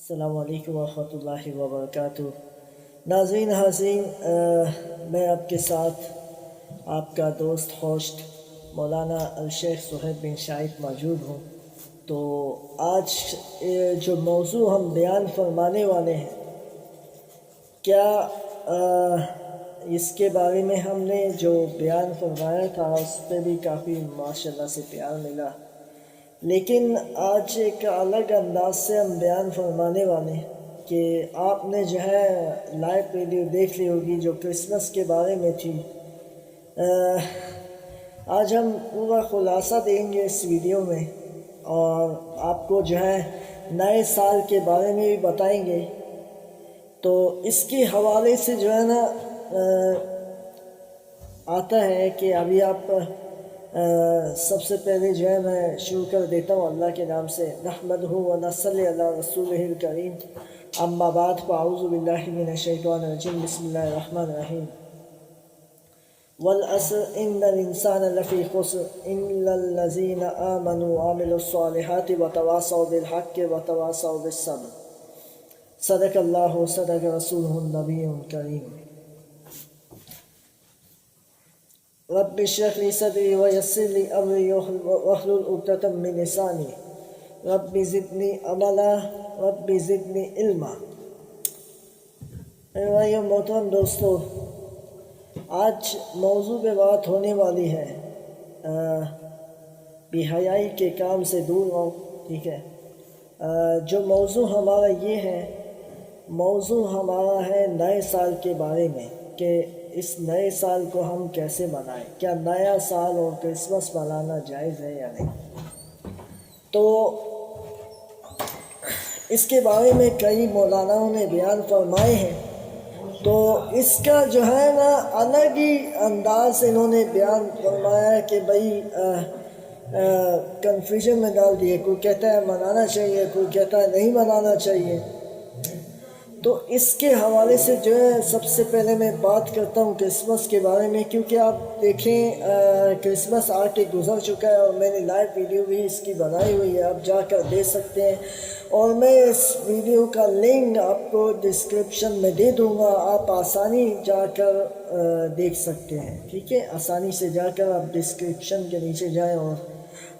السلام علیکم ورحمۃ اللہ وبرکاتہ۔ ناظرین حاضرین، میں آپ کے ساتھ آپ کا دوست ہوسٹ مولانا الشیخ صہیب بن شائب موجود ہوں۔ تو آج جو موضوع ہم بیان فرمانے والے ہیں، کیا اس کے بارے میں ہم نے جو بیان فرمایا تھا اس پہ بھی کافی ماشاءاللہ سے پیار ملا، لیکن آج ایک الگ انداز سے ہم بیان فرمانے والے ہیں کہ آپ نے جو ہے لائیو ویڈیو دیکھ لی ہوگی جو کرسمس کے بارے میں تھی۔ آج ہم پورا خلاصہ دیں گے اس ویڈیو میں، اور آپ کو جو ہے نئے سال کے بارے میں بھی بتائیں گے۔ تو اس کے حوالے سے جو ہے نا آتا ہے کہ ابھی آپ سب سے پہلے جو ہے میں شروع کر دیتا ہوں اللہ کے نام سے۔ نحمدہ و نصلی علی رسولہ الکریم، اما بعد فاعوذ باللہ من الشیطان الرجیم، بسم اللہ الرحمن الرحیم۔ والعصر ان الانسان لفی خسر الا الذین آمنوا وعملوا الصالحات وتواصوا بالحق وتواصوا بالصبر۔ صدق اللہ صدق رسولہ النبی الکریم۔ رب اشرح لی صدری ویسر لی امری واحلل عقدۃ من لسانی رب زدنی عملا رب زدنی علما۔ میرے بھائیو محترم دوستو، آج موضوع پہ بات ہونے والی ہے بے حیائی کے کام سے دور رہو، ٹھیک ہے۔ جو موضوع ہمارا یہ ہے، موضوع ہمارا ہے نئے سال کے بارے میں کہ اس نئے سال کو ہم کیسے منائیں، کیا نیا سال اور کرسمس منانا جائز ہے یا نہیں۔ تو اس کے بارے میں کئی مولاناؤں نے بیان فرمائے ہیں، تو اس کا جو ہے نا الگ ہی انداز انہوں نے بیان فرمایا کہ بھائی کنفیوژن میں ڈال دیے، کوئی کہتا ہے منانا چاہیے، کوئی کہتا ہے نہیں منانا چاہیے۔ تو اس کے حوالے سے جو ہے سب سے پہلے میں بات کرتا ہوں کرسمس کے بارے میں، کیونکہ آپ دیکھیں کرسمس آ کے گزر چکا ہے، اور میں نے لائیو ویڈیو بھی اس کی بنائی ہوئی ہے، آپ جا کر دیکھ سکتے ہیں، اور میں اس ویڈیو کا لنک آپ کو ڈسکرپشن میں دے دوں گا، آپ آسانی جا کر دیکھ سکتے ہیں، ٹھیک ہے۔ آسانی سے جا کر آپ ڈسکرپشن کے نیچے جائیں اور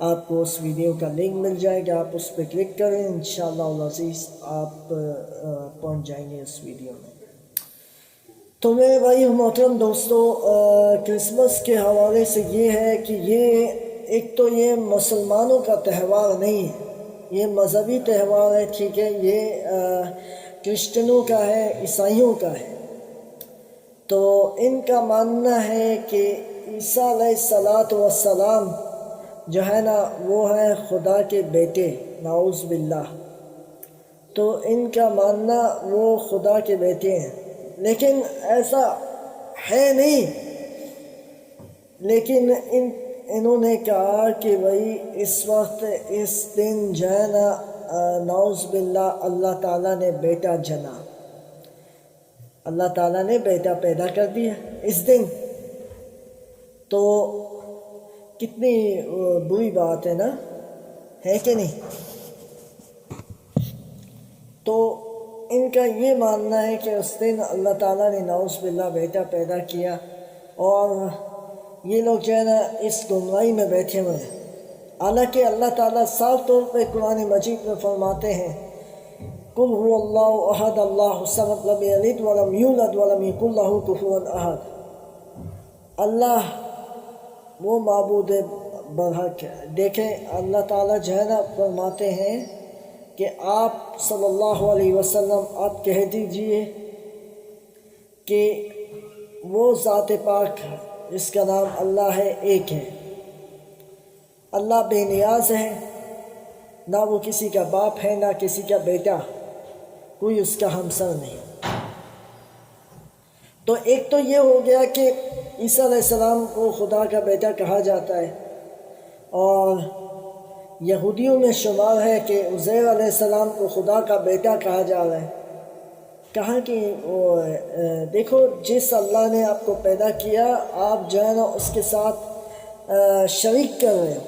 آپ کو اس ویڈیو کا لنک مل جائے گا، آپ اس پہ کلک کریں، انشاءاللہ العزیز آپ پہنچ جائیں گے اس ویڈیو میں۔ تو میرے بھائی محترم دوستو، کرسمس کے حوالے سے یہ ہے کہ یہ ایک تو یہ مسلمانوں کا تہوار نہیں ہے، یہ مذہبی تہوار ہے، ٹھیک ہے۔ یہ کرسچنوں کا ہے، عیسائیوں کا ہے۔ تو ان کا ماننا ہے کہ عیسیٰ علیہ السلام جو ہے نا وہ ہے خدا کے بیٹے، نعوذ باللہ۔ تو ان کا ماننا وہ خدا کے بیٹے ہیں، لیکن ایسا ہے نہیں۔ لیکن انہوں نے کہا کہ بھائی اس وقت اس دن جو ہے نا نعوذ باللہ اللہ تعالیٰ نے بیٹا جنا، اللہ تعالیٰ نے بیٹا پیدا کر دیا اس دن۔ تو کتنی بری بات ہے نا، ہے کہ نہیں۔ تو ان کا یہ ماننا ہے کہ اس دن اللہ تعالیٰ نے نعوذ باللہ بیٹا پیدا کیا، اور یہ لوگ جو ہے نا اس گمراہی میں بیٹھے ہوئے ہیں۔ حالانکہ اللہ تعالیٰ صاف طور پہ قرآن مجید میں فرماتے ہیں، قُلْ هُوَ اللَّهُ أَحَدُ اللَّهُ الصَّمَدُ لَمْ يَلِدْ وَلَمْ يُولَدْ وَلَمْ يَكُنْ لَهُ كُفُوًا أَحَدٌ۔ اللہ وہ معبود برحق ہے۔ دیکھیں اللہ تعالیٰ جو ہے نا فرماتے ہیں کہ آپ صلی اللہ علیہ وسلم آپ کہہ دیجئے کہ وہ ذات پاک جس کا نام اللہ ہے ایک ہے۔ اللہ بے نیاز ہے، نہ وہ کسی کا باپ ہے نہ کسی کا بیٹا، کوئی اس کا ہمسر نہیں۔ تو ایک تو یہ ہو گیا کہ عیسیٰ علیہ السلام کو خدا کا بیٹا کہا جاتا ہے، اور یہودیوں میں شمار ہے کہ عزیر علیہ السلام کو خدا کا بیٹا کہا جا رہا ہے۔ کہاں کہ دیکھو جس اللہ نے آپ کو پیدا کیا، آپ جو ہے نا اس کے ساتھ شریک کر رہے ہو،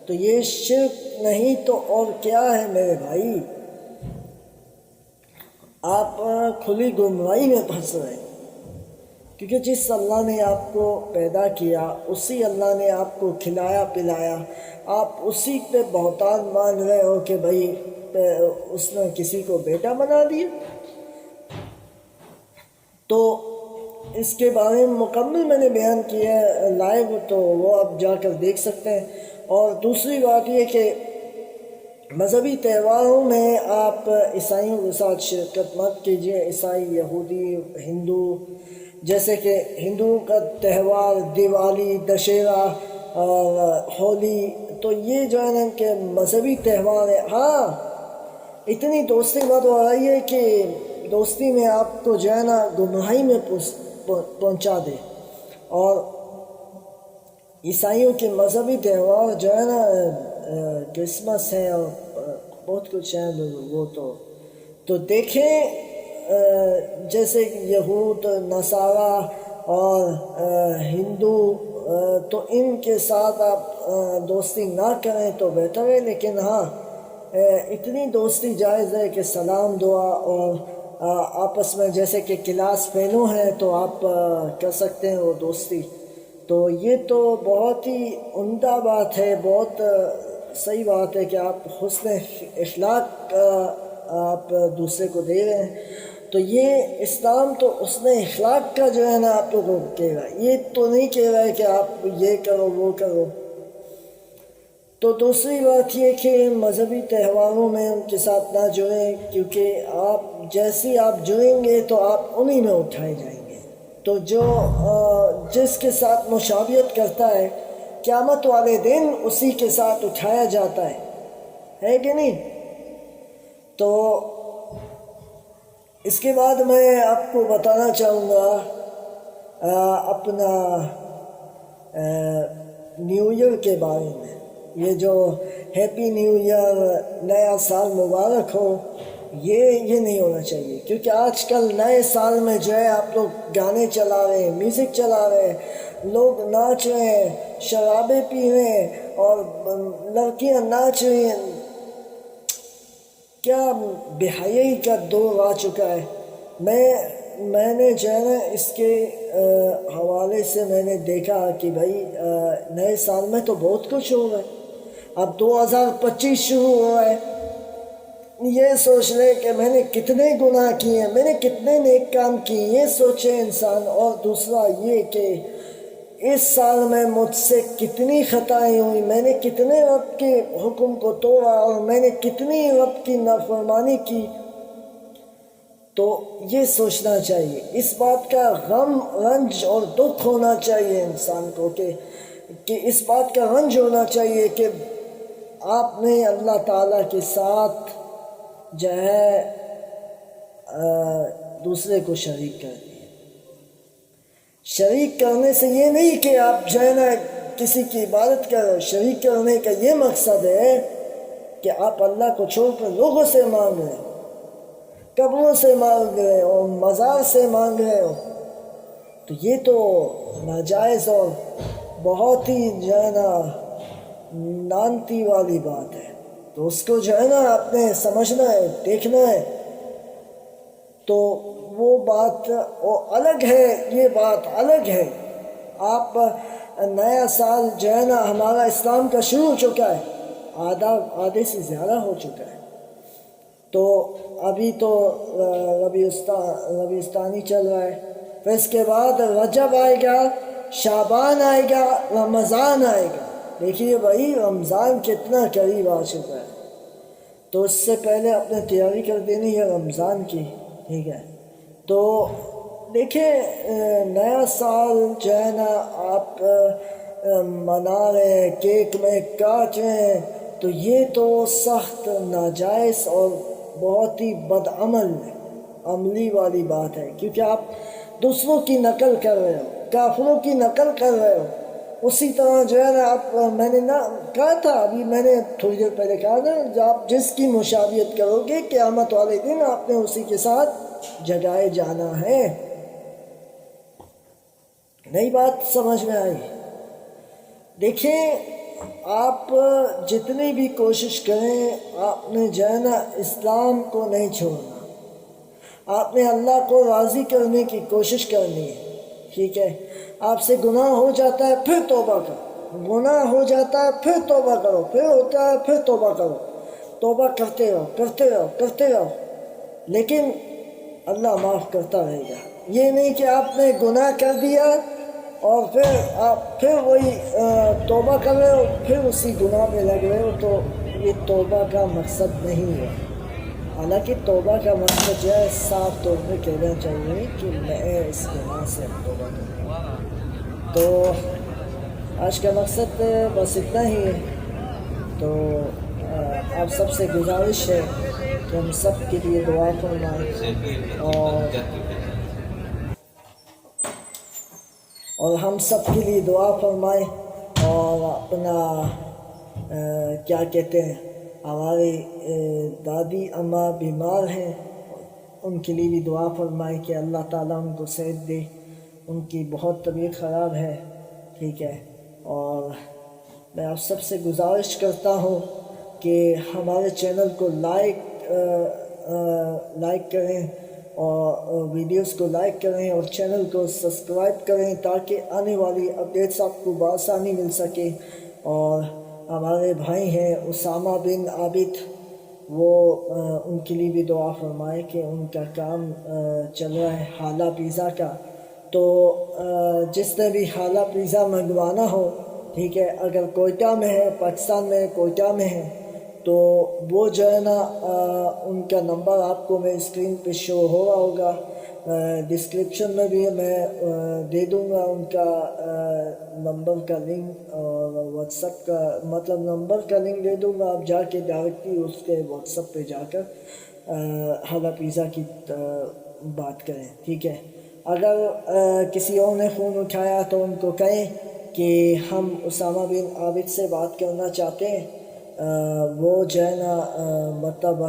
تو یہ شرک نہیں تو اور کیا ہے میرے بھائی۔ آپ کھلی گمراہی میں پھنس رہے ہیں، کیونکہ جس اللہ نے آپ کو پیدا کیا، اسی اللہ نے آپ کو کھلایا پلایا، آپ اسی پہ بہتان مان رہے ہو کہ بھائی اس نے کسی کو بیٹا بنا دیا۔ تو اس کے بارے میں مکمل میں نے بیان کیا ہے لائیو، تو وہ آپ جا کر دیکھ سکتے ہیں۔ اور دوسری بات یہ کہ مذہبی تہواروں میں آپ عیسائیوں کے ساتھ شرکت مت کیجیے، عیسائی، یہودی، ہندو، جیسے کہ ہندوؤں کا تہوار دیوالی، دشہرا اور ہولی، تو یہ جو ہے نا کہ مذہبی تہوار ہے۔ ہاں، اتنی دوستی مت ہو رہی ہے کہ دوستی میں آپ کو جو ہے نا گمراہی میں پہنچا دے۔ اور عیسائیوں کے مذہبی تہوار جو ہے نا کرسمس ہے اور بہت کچھ ہے، وہ تو دیکھیں جیسے یہود، نصارہ اور ہندو، تو ان کے ساتھ آپ دوستی نہ کریں تو بہتر ہے۔ لیکن ہاں، اتنی دوستی جائز ہے کہ سلام دعا اور آپس میں جیسے کہ کلاس فیلو ہیں تو آپ کر سکتے ہیں وہ دوستی۔ تو یہ تو بہت ہی عمدہ بات ہے، بہت صحیح بات ہے کہ آپ حسن اخلاق آپ دوسرے کو دے رہے ہیں۔ تو یہ اسلام تو حسن اخلاق کا جو ہے نا آپ لوگوں کو کہہ رہا ہے، یہ تو نہیں کہہ رہا ہے کہ آپ یہ کرو وہ کرو۔ تو دوسری بات یہ کہ مذہبی تہواروں میں ان کے ساتھ نہ جڑیں، کیونکہ آپ جیسی آپ جڑیں گے تو آپ انہی میں اٹھائے جائیں گے۔ تو جو جس کے ساتھ مشابہت کرتا ہے، قیامت والے دن اسی کے ساتھ اٹھایا جاتا ہے کہ نہیں؟ تو اس کے بعد میں آپ کو بتانا چاہوں گا اپنا نیو ایئر کے بارے میں۔ یہ جو ہیپی نیو ایئر، نیا سال مبارک ہو، یہ نہیں ہونا چاہیے، کیونکہ آج کل نئے سال میں جو ہے آپ لوگ گانے چلا رہے ہیں، میوزک چلا رہے ہیں، لوگ ناچ رہے ہیں، شرابیں پی رہے ہیں اور لڑکیاں ناچ رہی ہیں۔ کیا بے حیائی کا دور آ چکا ہے۔ میں نے جو ہے نا اس کے حوالے سے میں نے دیکھا کہ بھائی نئے سال میں تو بہت کچھ ہو رہا ہے، اب 2025 شروع ہو رہا ہے۔ یہ سوچ لے کہ میں نے کتنے گناہ کیے ہیں، میں نے کتنے نیک کام کیے، یہ سوچے انسان۔ اور دوسرا یہ کہ اس سال میں مجھ سے کتنی خطائیں ہوئی، میں نے کتنے رب کے حکم کو توڑا اور میں نے کتنی رب کی نافرمانی کی۔ تو یہ سوچنا چاہیے، اس بات کا غم، رنج اور دکھ ہونا چاہیے انسان کو کہ اس بات کا رنج ہونا چاہیے کہ آپ نے اللہ تعالیٰ کے ساتھ جو ہے دوسرے کو شریک کر دیا۔ شریک کرنے سے یہ نہیں کہ آپ جو ہے نا کسی کی عبادت کرو، شریک کرنے کا یہ مقصد ہے کہ آپ اللہ کو چھوڑ کر لوگوں سے مانگ رہے ہو، قبروں سے مانگ رہے ہو، مزار سے مانگ رہے ہو، تو یہ تو ناجائز اور بہت ہی جو ہے نا نانتی والی بات ہے۔ تو اس کو جو ہے نا آپ نے سمجھنا ہے، دیکھنا ہے۔ تو وہ بات الگ ہے، یہ بات الگ ہے۔ آپ نیا سال جو ہے نا ہمارا اسلام کا شروع ہو چکا ہے، آدھے سے زیادہ ہو چکا ہے۔ تو ابھی تو ربیع الثانی چل رہا ہے، پھر اس کے بعد رجب آئے گا، شعبان آئے گا، رمضان آئے گا۔ دیکھیے بھائی رمضان کتنا قریب آ چکا ہے، تو اس سے پہلے اپنے تیاری کر دینی ہے رمضان کی، ٹھیک ہے؟ تو دیکھیں نیا سال جو ہے نا آپ منا رہے ہیں، کیک میں کاٹ رہے ہیں، تو یہ تو سخت ناجائز اور بہت ہی عملی والی بات ہے، کیونکہ آپ دوسروں کی نقل کر رہے ہو، کافروں کی نقل کر رہے ہو۔ اسی طرح جو ہے نا آپ، میں نے نہ کہا تھا، ابھی میں نے تھوڑی دیر پہلے کہا نا، آپ جس کی مشابہت کرو گے قیامت والے دن آپ نے اسی کے ساتھ جگائے جانا ہے۔ نئی بات سمجھ میں آئی؟ دیکھیں آپ جتنی بھی کوشش کریں، آپ نے جو ہے نا اسلام کو نہیں چھوڑنا۔ آپ نے اللہ کو راضی کرنے کی کوشش کرنی ہے، ٹھیک ہے؟ آپ سے گناہ ہو جاتا ہے پھر توبہ کرو، گناہ ہو جاتا ہے پھر توبہ کرو، پھر ہوتا ہے پھر توبہ کرو، توبہ کرتے رہو کرتے رہو کرتے رہو، لیکن اللہ معاف کرتا رہے گا۔ یہ نہیں کہ آپ نے گناہ کر دیا اور پھر آپ پھر وہی توبہ کر رہے ہو، پھر اسی گناہ میں لگ رہے ہو، تو یہ توبہ کا مقصد نہیں ہے۔ حالانکہ توبہ کا مقصد جو ہے صاف طور پہ کہنا چاہیے کہ میں اس گناہ سے توبہ کروں۔ تو آج کا مقصد بس اتنا ہی ہے۔ تو آپ سب سے گزارش ہے کہ ہم سب کے لیے دعا فرمائیں اور ہم سب کے لیے دعا فرمائیں، اور اپنا کیا کہتے ہیں، ہماری دادی اماں بیمار ہیں، ان کے لیے بھی دعا فرمائیں کہ اللہ تعالیٰ ان کو صحت دے، ان کی بہت طبیعت خراب ہے، ٹھیک ہے؟ اور میں آپ سب سے گزارش کرتا ہوں کہ ہمارے چینل کو لائک کریں اور ویڈیوز کو لائک کریں اور چینل کو سبسکرائب کریں تاکہ آنے والی اپڈیٹس آپ کو بآسانی مل سکے۔ اور ہمارے بھائی ہیں اسامہ بن عابد، وہ ان کے لیے بھی دعا فرمائے کہ ان کا کام چل رہا ہے حالہ پیزا کا، تو جس نے بھی حالہ پیزا منگوانا ہو، ٹھیک ہے، اگر کوئٹہ میں ہے، پاکستان میں کوئٹہ میں ہے، تو وہ جو ہے نا ان کا نمبر آپ کو میں اسکرین پہ شو ہو رہا ہوگا، ڈسکرپشن میں بھی میں دے دوں گا ان کا نمبر کا لنک، اور واٹس ایپ کا مطلب نمبر کا لنک دے دوں گا، آپ جا کے ڈائریکٹلی اس کے واٹس ایپ پہ جا کر حالہ پیزا کی بات کریں، ٹھیک ہے؟ اگر کسی اور نے فون اٹھایا تو ان کو کہیں کہ ہم اسامہ بن عابد سے بات کرنا چاہتے ہیں، وہ جو ہے نا مطلب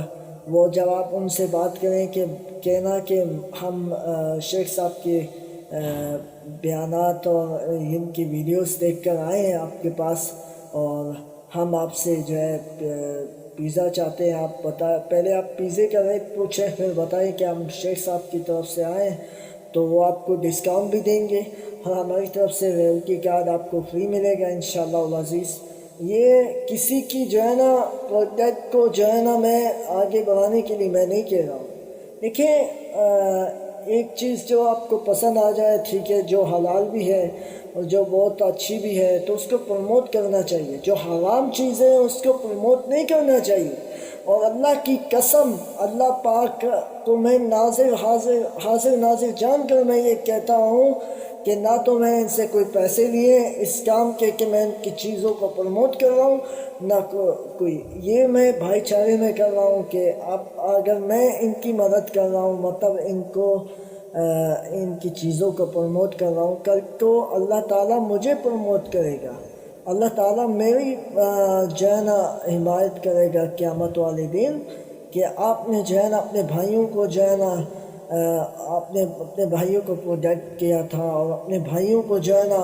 وہ جب آپ ان سے بات کریں کہ کہنا کہ ہم شیخ صاحب کے بیانات اور ان کی ویڈیوز دیکھ کر آئے ہیں آپ کے پاس، اور ہم آپ سے جو ہے پیزا چاہتے ہیں، آپ پہلے آپ پیزے کا ریٹ پوچھیں، پھر بتائیں کہ ہم شیخ صاحب کی طرف سے آئے ہیں، تو وہ آپ کو ڈسکاؤنٹ بھی دیں گے، اور ہماری طرف سے ریئلٹی کارڈ آپ کو فری ملے گا انشاءاللہ العزیز۔ یہ کسی کی جو ہے نا پروڈکٹ کو جو ہے نا میں آگے بڑھانے کے لیے میں نہیں کہہ رہا ہوں۔ دیکھیں، ایک چیز جو آپ کو پسند آ جائے، ٹھیک ہے، جو حلال بھی ہے اور جو بہت اچھی بھی ہے، تو اس کو پروموٹ کرنا چاہیے۔ جو حرام چیز ہے اس کو پروموٹ نہیں کرنا چاہیے۔ اور اللہ کی قسم، اللہ پاک کو میں حاضر ناظر جان کر میں یہ کہتا ہوں کہ نہ تو میں ان سے کوئی پیسے لیے اس کام کے کہ میں ان کی چیزوں کو پروموٹ کر رہا ہوں، نہ کوئی، یہ میں بھائی چارے میں کر رہا ہوں کہ اگر میں ان کی مدد کر رہا ہوں، مطلب ان کی چیزوں کو پروموٹ کر رہا ہوں، کل تو اللہ تعالیٰ مجھے پروموٹ کرے گا، اللہ تعالیٰ میری جو ہے نا حمایت کرے گا قیامت والے دن، کہ آپ نے جو ہے نا اپنے بھائیوں کو جو ہے نا اپنے بھائیوں کو پروٹیکٹ کیا تھا، اور اپنے بھائیوں کو جو ہے نا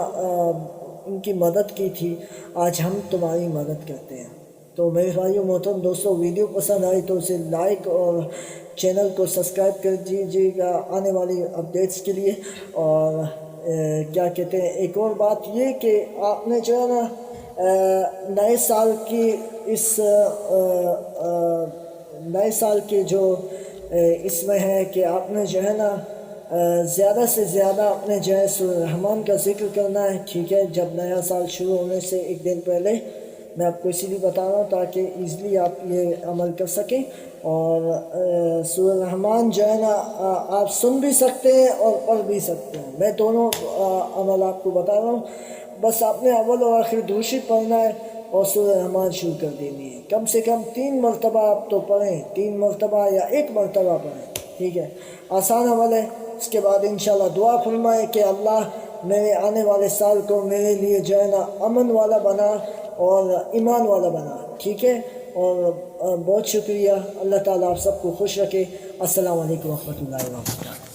ان کی مدد کی تھی، آج ہم تمہاری مدد کرتے ہیں۔ تو میرے بھائیوں محترم دوستوں، ویڈیو پسند آئی تو اسے لائک اور چینل کو سبسکرائب کر دیجیے گا آنے والی اپڈیٹس کے لیے۔ اور کیا کہتے ہیں، ایک اور بات یہ کہ آپ نے جو ہے نا نئے سال کے جو اس میں ہے کہ آپ نے جو ہے نا زیادہ سے زیادہ اپنے جو ہے سورہ رحمان کا ذکر کرنا ہے، ٹھیک ہے؟ جب نیا سال شروع ہونے سے ایک دن پہلے، میں آپ کو اسی لیے بتا رہا ہوں تاکہ ایزلی آپ یہ عمل کر سکیں۔ اور سورہ رحمان جو ہے نا آپ سن بھی سکتے ہیں اور پڑھ بھی سکتے ہیں، میں دونوں عمل آپ کو بتا رہا ہوں۔ بس آپ نے اول اور آخر دوشی پڑھنا ہے اور سورہ رحمان شروع کر دینی ہے، کم سے کم 3 مرتبہ آپ تو پڑھیں، 3 مرتبہ یا 1 مرتبہ پڑھیں، ٹھیک ہے؟ آسان عمل ہے۔ اس کے بعد انشاءاللہ دعا فرمائیں کہ اللہ میرے آنے والے سال کو میرے لیے جو ہے نا امن والا بنا اور ایمان والا بنا، ٹھیک ہے؟ اور بہت شکریہ، اللہ تعالیٰ آپ سب کو خوش رکھے۔ السلام علیکم ورحمۃ اللہ وبرکاتہ۔